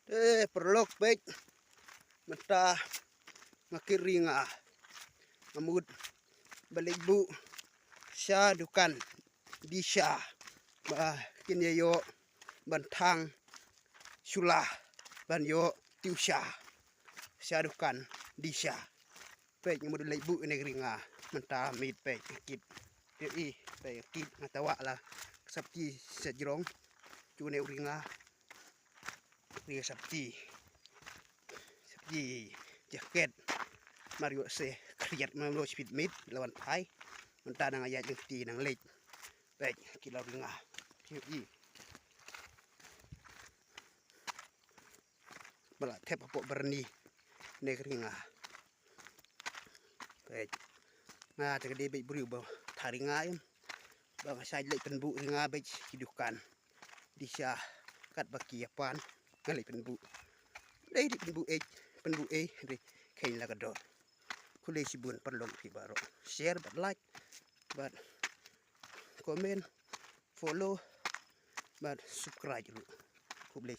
Perlok baik mentah makiringa amud balik bu sya dukan di sya bah kinyayo bantang sulah ban yo tiusya sya dukan di sya baik amud balik bu negeringa mentah mit baik kit i baik kit ngatawa lah sabti sejrong cune uringa ria sabti jaket Mario se kriat mamlo speed meet lawan pai mentah nang ayat yang ti nang lek baik kila uringa i bala tep apok berni negeringa baik nah tegede baik beri ba taringa im bang sai lek penbu ringa baik hidukan disya kat baki apan ngalai penbu dai di penbu di kain lagador kulai sibun perlong pi baro share but like but comment follow but subscribe dulu kulai